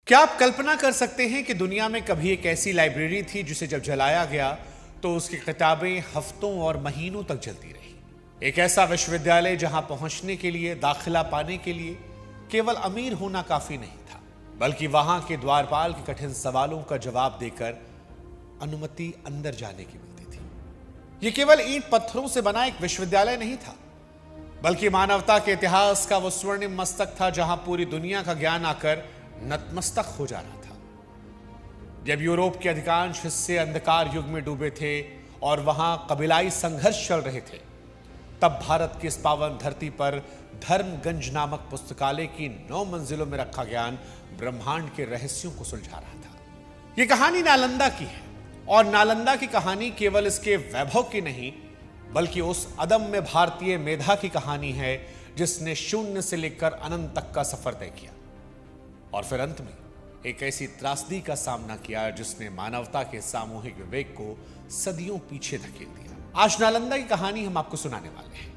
क्या आप कल्पना कर सकते हैं कि दुनिया में कभी एक ऐसी लाइब्रेरी थी जिसे जब जलाया गया तो उसकी किताबें हफ्तों और महीनों तक जलती रही। एक ऐसा विश्वविद्यालय जहां पहुंचने के लिए, दाखिला पाने के लिए केवल अमीर होना काफी नहीं था, बल्कि वहां के द्वारपाल के कठिन सवालों का जवाब देकर अनुमति अंदर जाने की मिलती थी। यह केवल ईंट पत्थरों से बना एक विश्वविद्यालय नहीं था, बल्कि मानवता के इतिहास का वो स्वर्णिम मस्तक था जहां पूरी दुनिया का ज्ञान आकर नतमस्तक हो जा रहा था। जब यूरोप के अधिकांश हिस्से अंधकार युग में डूबे थे और वहां कबीलाई संघर्ष चल रहे थे, तब भारत की इस पावन धरती पर धर्मगंज नामक पुस्तकालय की 9 मंजिलों में रखा ज्ञान ब्रह्मांड के रहस्यों को सुलझा रहा था। यह कहानी नालंदा की है, और नालंदा की कहानी केवल इसके वैभव की नहीं, बल्कि उस अदम्य भारतीय मेधा की कहानी है जिसने शून्य से लेकर अनंत तक का सफर तय किया और फिर अंत में एक ऐसी त्रासदी का सामना किया जिसने मानवता के सामूहिक विवेक को सदियों पीछे धकेल दिया। आज नालंदा की कहानी हम आपको सुनाने वाले हैं।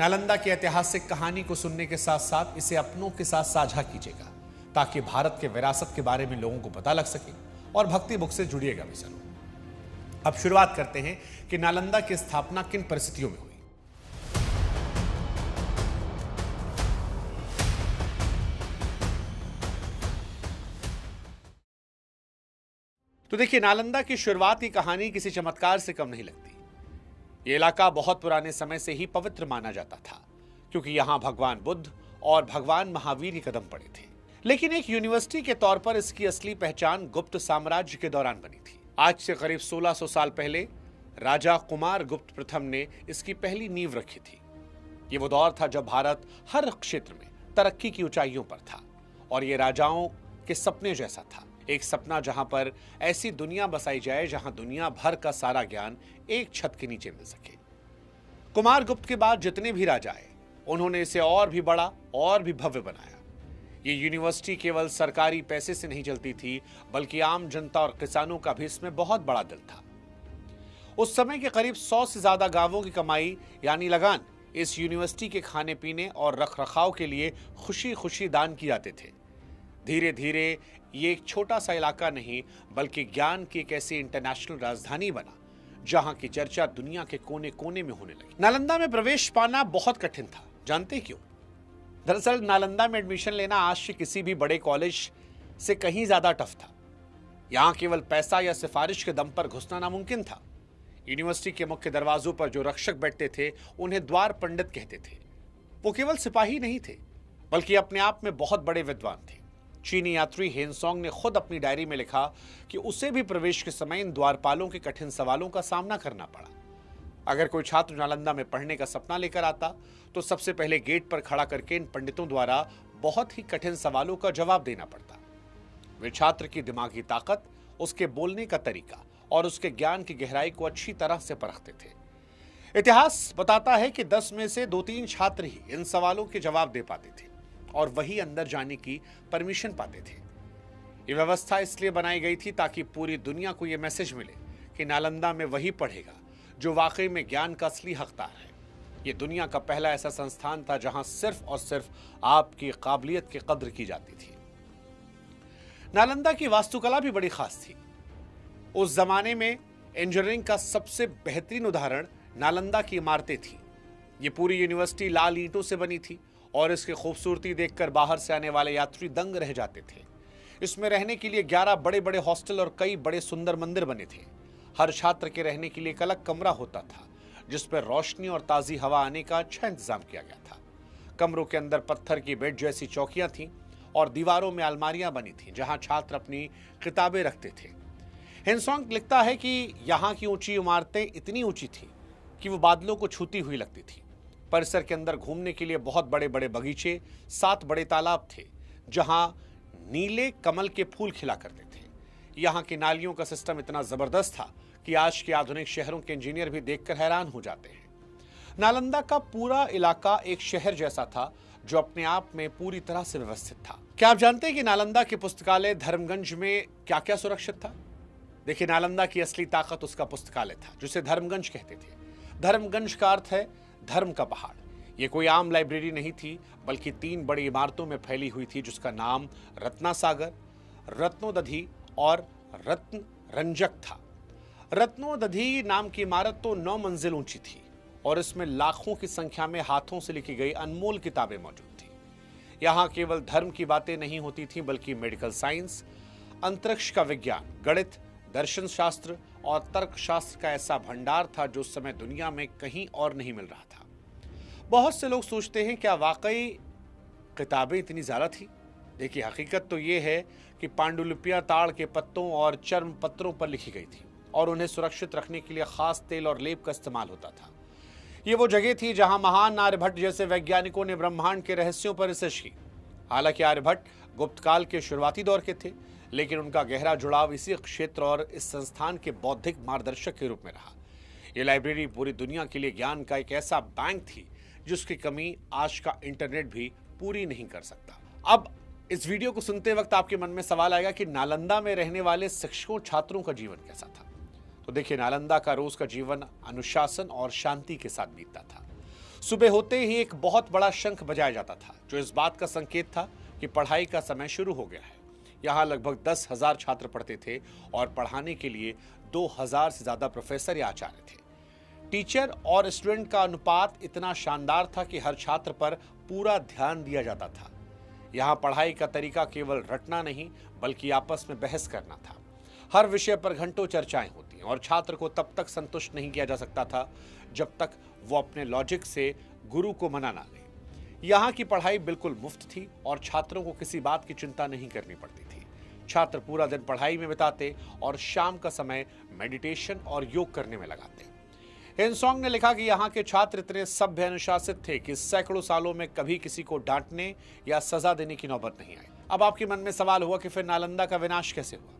नालंदा की ऐतिहासिक कहानी को सुनने के साथ साथ इसे अपनों के साथ साझा कीजिएगा, ताकि भारत के विरासत के बारे में लोगों को पता लग सके और भक्ति बुक से जुड़िएगा भी जरूर। अब शुरुआत करते हैं कि नालंदा की स्थापना किन परिस्थितियों में हुई। तो देखिए, नालंदा की शुरुआत की कहानी किसी चमत्कार से कम नहीं लगती। यह इलाका बहुत पुराने समय से ही पवित्र माना जाता था, क्योंकि यहां भगवान बुद्ध और भगवान महावीर के कदम पड़े थे। लेकिन एक यूनिवर्सिटी के तौर पर इसकी असली पहचान गुप्त साम्राज्य के दौरान बनी थी। आज से करीब 1600 साल पहले राजा कुमार गुप्त प्रथम ने इसकी पहली नींव रखी थी। यह वो दौर था जब भारत हर क्षेत्र में तरक्की की ऊंचाइयों पर था, और यह राजाओं के सपने जैसा था। एक सपना जहां पर ऐसी दुनिया बसाई जाए जहां दुनिया भर का सारा ज्ञान एक छत के नीचे मिल सके। कुमार गुप्त के बाद जितने भी राजा आए, उन्होंने इसे और भी बड़ा और भी भव्य बनाया। ये यूनिवर्सिटी केवल सरकारी पैसे से नहीं चलती थी, बल्कि आम जनता और किसानों का भी इसमें बहुत बड़ा दिल था। उस समय के करीब 100 से ज्यादा गांवों की कमाई यानी लगान इस यूनिवर्सिटी के खाने पीने और रखरखाव के लिए खुशी खुशी दान किए जाते थे। धीरे धीरे ये एक छोटा सा इलाका नहीं, बल्कि ज्ञान की एक ऐसी इंटरनेशनल राजधानी बना जहां की चर्चा दुनिया के कोने कोने में होने लगी। नालंदा में प्रवेश पाना बहुत कठिन था। जानते क्यों? दरअसल नालंदा में एडमिशन लेना आज से किसी भी बड़े कॉलेज से कहीं ज्यादा टफ था। यहां केवल पैसा या सिफारिश के दम पर घुसना नामुमकिन था। यूनिवर्सिटी के मुख्य दरवाजों पर जो रक्षक बैठते थे, उन्हें द्वार पंडित कहते थे। वो केवल सिपाही नहीं थे, बल्कि अपने आप में बहुत बड़े विद्वान थे। चीनी यात्री हेनसोंग ने खुद अपनी डायरी में लिखा कि उसे भी प्रवेश के समय इन द्वारपालों के कठिन सवालों का सामना करना पड़ा। अगर कोई छात्र नालंदा में पढ़ने का सपना लेकर आता, तो सबसे पहले गेट पर खड़ा करके इन पंडितों द्वारा बहुत ही कठिन सवालों का जवाब देना पड़ता। वे छात्र की दिमागी ताकत, उसके बोलने का तरीका और उसके ज्ञान की गहराई को अच्छी तरह से परखते थे। इतिहास बताता है कि 10 में से 2-3 छात्र ही इन सवालों के जवाब दे पाते थे, और वही अंदर जाने की परमिशन पाते थे। यह व्यवस्था इसलिए बनाई गई थी ताकि पूरी दुनिया को यह मैसेज मिले कि नालंदा में वही पढ़ेगा जो वाकई में ज्ञान का असली हकदार है। यह दुनिया का पहला ऐसा संस्थान था जहां सिर्फ और सिर्फ आपकी काबिलियत की कद्र की जाती थी। नालंदा की वास्तुकला भी बड़ी खास थी। उस जमाने में इंजीनियरिंग का सबसे बेहतरीन उदाहरण नालंदा की इमारतें थी। ये पूरी यूनिवर्सिटी लाल ईंटों से बनी थी, और इसकी खूबसूरती देखकर बाहर से आने वाले यात्री दंग रह जाते थे। इसमें रहने के लिए 11 बड़े बड़े हॉस्टल और कई बड़े सुंदर मंदिर बने थे। हर छात्र के रहने के लिए एक अलग कमरा होता था, जिस पर रोशनी और ताज़ी हवा आने का अच्छा इंतजाम किया गया था। कमरों के अंदर पत्थर की बेड जैसी चौकियां थीं, और दीवारों में अलमारियां बनी थीं जहां छात्र अपनी किताबें रखते थे। हेनसोंग लिखता है कि यहाँ की ऊंची इमारतें इतनी ऊंची थी कि वो बादलों को छूती हुई लगती थी। परिसर के अंदर घूमने के लिए बहुत बड़े बड़े बगीचे, 7 बड़े तालाब थे जहां नीले कमल के फूल खिला करते थे। यहाँ की नालियों का सिस्टम इतना जबरदस्त था कि आज के आधुनिक शहरों के इंजीनियर भी देखकर हैरान हो जाते हैं। नालंदा का पूरा इलाका एक शहर जैसा था जो अपने आप में पूरी तरह से व्यवस्थित था। क्या आप जानते हैं कि नालंदा के पुस्तकालय धर्मगंज में क्या क्या सुरक्षित था? देखिए, नालंदा की असली ताकत उसका पुस्तकालय था, जिसे धर्मगंज कहते थे। धर्मगंज का अर्थ है धर्म का पहाड़। ये कोई आम लाइब्रेरी नहीं थी, बल्कि 3 बड़ी इमारतों में फैली हुई थी, जिसका नाम रत्नासागर, रत्नोदधि और रत्न रंजक था। रत्नोदधि नाम की इमारत तो 9 मंजिल ऊंची थी और इसमें लाखों की संख्या में हाथों से लिखी गई अनमोल किताबें मौजूद थी। यहाँ केवल धर्म की बातें नहीं होती थीं, बल्कि मेडिकल साइंस, अंतरिक्ष का विज्ञान, गणित, दर्शन शास्त्र और तर्कशास्त्र का ऐसा भंडार था जो उस समय दुनिया में कहीं और नहीं मिल रहा था। बहुत से लोग सोचते हैं क्या वाकई किताबें इतनी ज्यादा थी? देखिए, हकीकत तो ये है कि पांडुलिपियां ताड़ के पत्तों और चर्म पत्रों पर लिखी गई थी और उन्हें सुरक्षित रखने के लिए खास तेल और लेप का इस्तेमाल होता था। ये वो जगह थी जहां महान आर्यभट्ट जैसे वैज्ञानिकों ने ब्रह्मांड के रहस्यों पर रिसर्च की। हालांकि आर्यभट्ट गुप्त काल के शुरुआती दौर के थे, लेकिन उनका गहरा जुड़ाव इसी क्षेत्र और इस संस्थान के बौद्धिक मार्गदर्शक के रूप में रहा। ये लाइब्रेरी पूरी दुनिया के लिए ज्ञान का एक ऐसा बैंक थी जिसकी कमी आज का इंटरनेट भी पूरी नहीं कर सकता। अब इस वीडियो को सुनते वक्त आपके मन में सवाल आएगा कि नालंदा में रहने वाले शिक्षकों छात्रों का जीवन कैसा था। तो देखिए, नालंदा का रोज का जीवन अनुशासन और शांति के साथ बीतता था। सुबह होते ही एक बहुत बड़ा शंख बजाया जाता था, जो इस बात का संकेत था कि पढ़ाई का समय शुरू हो गया है। यहाँ लगभग 10,000 छात्र पढ़ते थे और पढ़ाने के लिए 2,000 से ज्यादा प्रोफेसर या आचार्य थे। टीचर और स्टूडेंट का अनुपात इतना शानदार था कि हर छात्र पर पूरा ध्यान दिया जाता था। यहाँ पढ़ाई का तरीका केवल रटना नहीं, बल्कि आपस में बहस करना था। हर विषय पर घंटों चर्चाएं होती और छात्र को तब तक संतुष्ट नहीं किया जा सकता था जब तक वो अपने लॉजिक से गुरु को मना ना ले। यहाँ की पढ़ाई बिल्कुल मुफ्त थी और छात्रों को किसी बात की चिंता नहीं करनी पड़ती थी। छात्र पूरा दिन पढ़ाई में बिताते और शाम का समय मेडिटेशन और योग करने में लगाते। हिंसोंग ने लिखा कि यहाँ के छात्र इतने सभ्य अनुशासित थे कि सैकड़ों सालों में कभी किसी को डांटने या सजा देने की नौबत नहीं आई। अब आपके मन में सवाल हुआ कि फिर नालंदा का विनाश कैसे हुआ?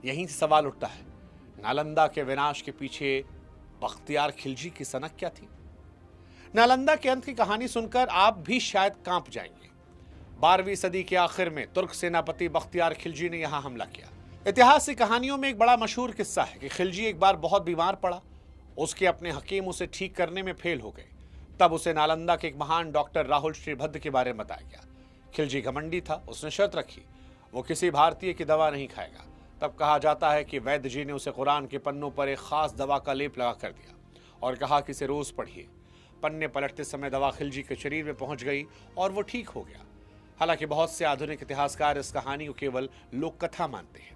यहीं से सवाल उठता है, नालंदा के विनाश के पीछे बख्तियार खिलजी की सनक क्या थी? नालंदा के अंत की कहानी सुनकर आप भी शायद कांप जाएंगे। 12वीं सदी के आखिर में तुर्क सेनापति बख्तियार खिलजी ने यहां हमला किया। इतिहास की कहानियों में एक बड़ा मशहूर किस्सा है कि खिलजी एक बार बहुत बीमार पड़ा। उसके अपने हकीम उसे ठीक करने में फेल हो गए। तब उसे नालंदा के एक महान डॉक्टर राहुल श्रीभद्र के बारे में बताया गया। खिलजी घमंडी था, उसने शर्त रखी वो किसी भारतीय की दवा नहीं खाएगा। तब कहा जाता है कि वैद्य जी ने उसे कुरान के पन्नों पर एक खास दवा का लेप लगा कर दिया और कहा कि इसे रोज पढ़िए। पन्ने पलटते समय दवा खिलजी के शरीर में पहुंच गई और वो ठीक हो गया। हालांकि बहुत से आधुनिक इतिहासकार इस कहानी को केवल लोक कथा मानते हैं,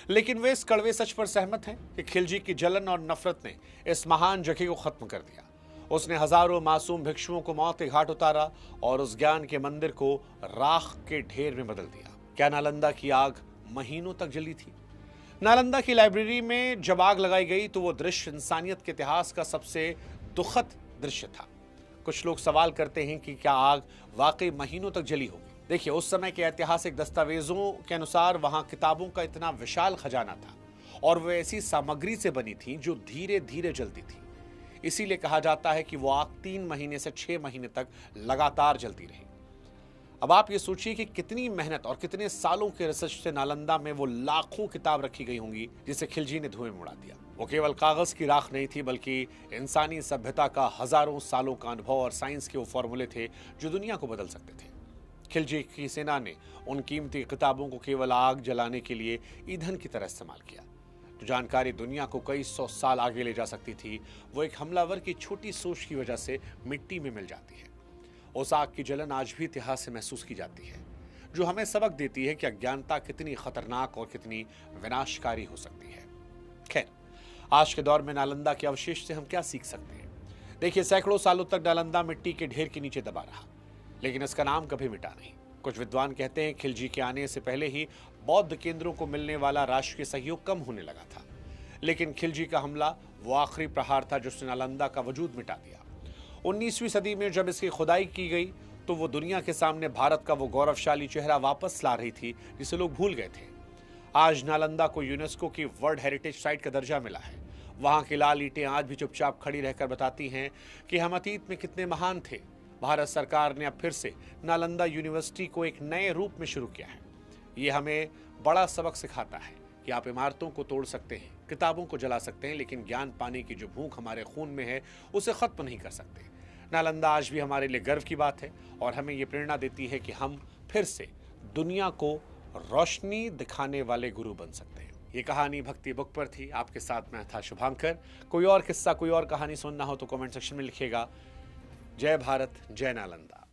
लेकिन वे इस कड़वे सच पर सहमत हैं कि खिलजी की जलन और नफरत ने इस महान जगह को खत्म कर दिया। उसने हजारों मासूम भिक्षुओं को मौत के घाट उतारा और उस ज्ञान के मंदिर को राख के ढेर में बदल दिया। क्या नालंदा की आग महीनों तक जली थी? नालंदा की लाइब्रेरी में जब आग लगाई गई तो वो दृश्य इंसानियत के इतिहास का सबसे दुखद दृश्य था। कुछ लोग सवाल करते हैं कि क्या आग वाकई महीनों तक जली होगी। देखिए, उस समय के ऐतिहासिक दस्तावेजों के अनुसार वहां किताबों का इतना विशाल खजाना था और वो ऐसी सामग्री से बनी थी जो धीरे धीरे जलती थी। इसीलिए कहा जाता है कि वो आग 3 महीने से 6 महीने तक लगातार जलती रही। अब आप ये सोचिए कि कितनी मेहनत और कितने सालों के रिसर्च से नालंदा में वो लाखों किताब रखी गई होंगी जिसे खिलजी ने धुएं में उड़ा दिया। वो केवल कागज की राख नहीं थी, बल्कि इंसानी सभ्यता का हजारों सालों का अनुभव और साइंस के वो फॉर्मूले थे जो दुनिया को बदल सकते थे। खिलजी की सेना ने उन कीमती किताबों को केवल आग जलाने के लिए ईंधन की तरह इस्तेमाल किया। जो जानकारी दुनिया को कई 100 साल आगे ले जा सकती थी, वो एक हमलावर की छोटी सोच की वजह से मिट्टी में मिल जाती है। उस आग की जलन आज भी इतिहास से महसूस की जाती है, जो हमें सबक देती है कि अज्ञानता कितनी खतरनाक और कितनी विनाशकारी हो सकती है। खैर, आज के दौर में नालंदा के अवशेष से हम क्या सीख सकते हैं? देखिए, सैकड़ों सालों तक नालंदा मिट्टी के ढेर के नीचे दबा रहा, लेकिन इसका नाम कभी मिटा नहीं। कुछ विद्वान कहते हैं खिलजी के आने से पहले ही बौद्ध केंद्रों को मिलने वाला राष्ट्रीय सहयोग कम होने लगा था, लेकिन खिलजी का हमला वो आखिरी प्रहार था जिसने नालंदा का वजूद मिटा दिया। 19वीं सदी में जब इसकी खुदाई की गई तो वो दुनिया के सामने भारत का वो गौरवशाली चेहरा वापस ला रही थी जिसे लोग भूल गए थे। आज नालंदा को यूनेस्को की वर्ल्ड हेरिटेज साइट का दर्जा मिला है। वहां की लाल ईंटें आज भी चुपचाप खड़ी रहकर बताती हैं कि हम अतीत में कितने महान थे। भारत सरकार ने अब फिर से नालंदा यूनिवर्सिटी को एक नए रूप में शुरू किया है। ये हमें बड़ा सबक सिखाता है कि आप इमारतों को तोड़ सकते हैं, किताबों को जला सकते हैं, लेकिन ज्ञान पाने की जो भूख हमारे खून में है उसे खत्म नहीं कर सकते। नालंदा आज भी हमारे लिए गर्व की बात है और हमें ये प्रेरणा देती है कि हम फिर से दुनिया को रोशनी दिखाने वाले गुरु बन सकते हैं। ये कहानी भक्ति बुक पर थी। आपके साथ मैं था शुभांकर। कोई और किस्सा, कोई और कहानी सुनना हो तो कमेंट सेक्शन में लिखिएगा। जय भारत, जय नालंदा।